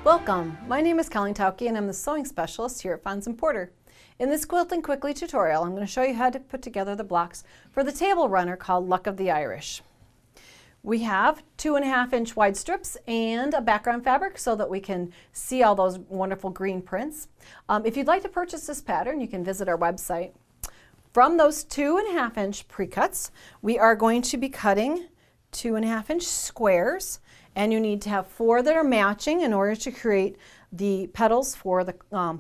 Welcome, my name is Colleen Tauke and I'm the sewing specialist here at Fons & Porter. In this Quilting Quickly tutorial, I'm going to show you how to put together the blocks for the table runner called Luck of the Irish. We have 2.5-inch wide strips and a background fabric so that we can see all those wonderful green prints. If you'd like to purchase this pattern, you can visit our website. From those 2.5-inch pre-cuts, we are going to be cutting 2.5-inch squares, and you need to have 4 that are matching in order to create the petals for the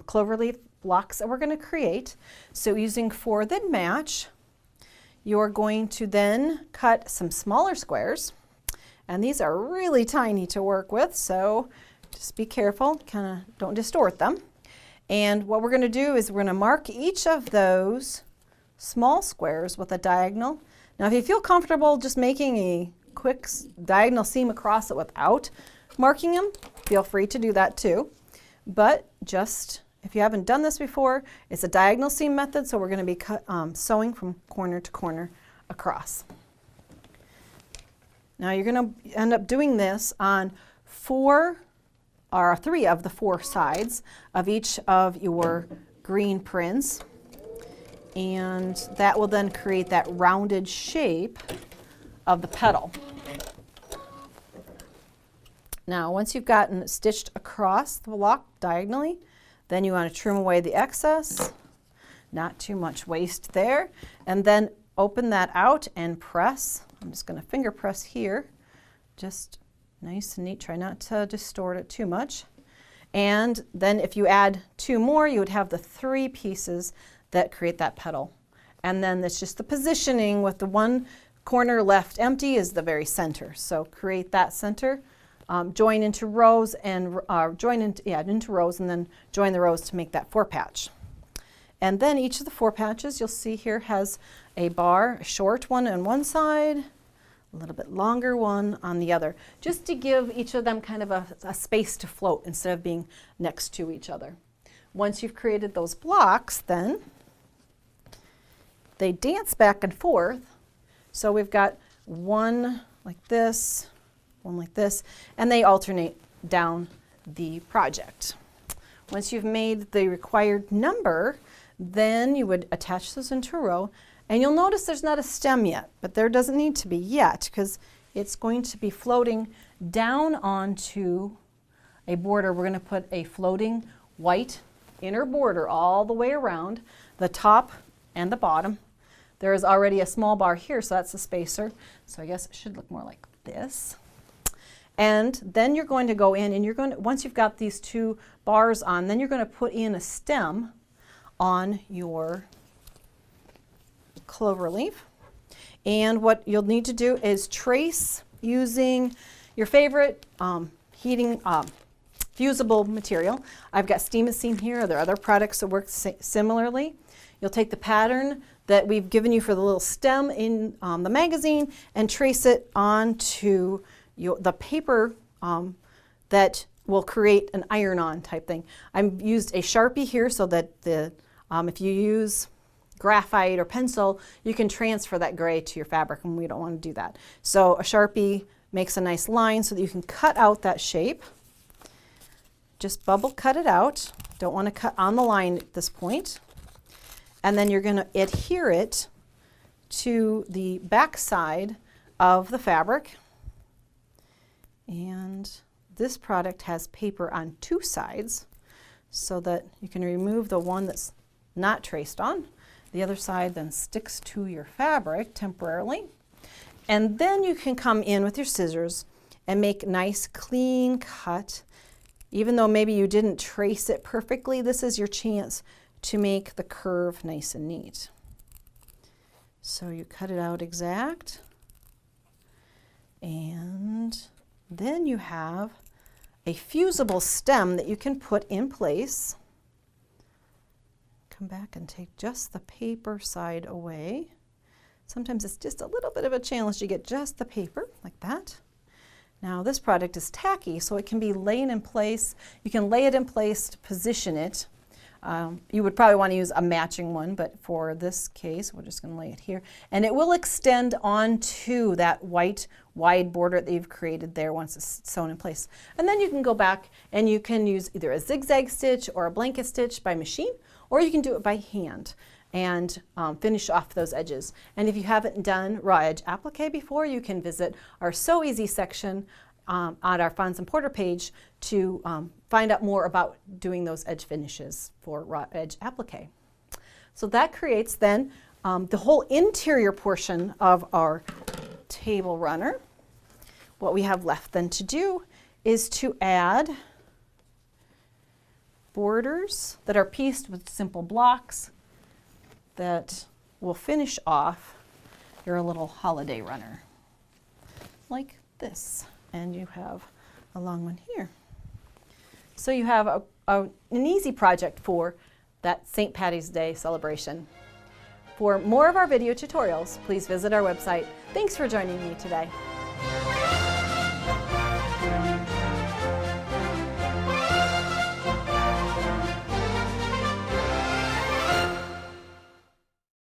clover leaf blocks that we're going to create. So using 4 that match, you're going to then cut some smaller squares, and these are really tiny to work with, so just be careful, kind of don't distort them. And what we're going to do is we're going to mark each of those small squares with a diagonal. Now if you feel comfortable just making a quick diagonal seam across it without marking them, feel free to do that too. But just if you haven't done this before, it's a diagonal seam method, so we're going to be sewing from corner to corner across. Now you're going to end up doing this on 3 of the 4 sides of each of your green prints, and that will then create that rounded shape of the petal. Now once you've gotten it stitched across the block diagonally, then you want to trim away the excess, not too much waste there, and then open that out and press. I'm just going to finger press here, just nice and neat, try not to distort it too much. And then if you add 2 more, you would have the 3 pieces that create that petal. And then it's just the positioning with the one corner left empty is the very center. So create that center, join into rows and into rows, and then join the rows to make that 4 patch. And then each of the 4 patches you'll see here has a bar, a short one on one side, a little bit longer one on the other, just to give each of them kind of a space to float instead of being next to each other. Once you've created those blocks, then they dance back and forth. So we've got one like this, one like this, and they alternate down the project. Once you've made the required number, then you would attach those into a row, and you'll notice there's not a stem yet, but there doesn't need to be yet because it's going to be floating down onto a border. We're going to put a floating white inner border all the way around the top and the bottom. There is already a small bar here, so that's the spacer. So I guess it should look more like this. And then you're going to go in and you're going to, once you've got these 2 bars on, then you're going to put in a stem on your clover leaf. And what you'll need to do is trace using your favorite fusible material. I've got Steam and Seam here. There are other products that work similarly. You'll take the pattern that we've given you for the little stem in the magazine and trace it onto the paper that will create an iron-on type thing. I've used a Sharpie here so that if you use graphite or pencil, you can transfer that gray to your fabric, and we don't want to do that. So a Sharpie makes a nice line so that you can cut out that shape. Just bubble cut it out. Don't want to cut on the line at this point. And then you're going to adhere it to the back side of the fabric. And this product has paper on 2 sides so that you can remove the one that's not traced on. The other side then sticks to your fabric temporarily. And then you can come in with your scissors and make a nice clean cut. Even though maybe you didn't trace it perfectly, this is your chance to make the curve nice and neat. So you cut it out exact, and then you have a fusible stem that you can put in place. Come back and take just the paper side away. Sometimes it's just a little bit of a challenge to get just the paper like that. Now this product is tacky, so it can be laid in place. You can lay it in place to position it You would probably want to use a matching one, but for this case, we're just going to lay it here. And it will extend onto that white wide border that you've created there once it's sewn in place. And then you can go back and you can use either a zigzag stitch or a blanket stitch by machine, or you can do it by hand and finish off those edges. And if you haven't done raw edge applique before, you can visit our Sew Easy section on our Fons and Porter page to find out more about doing those edge finishes for raw edge applique. So that creates then the whole interior portion of our table runner. What we have left then to do is to add borders that are pieced with simple blocks that will finish off your little holiday runner like this. And you have a long one here. So you have an easy project for that St. Patty's Day celebration. For more of our video tutorials, please visit our website. Thanks for joining me today.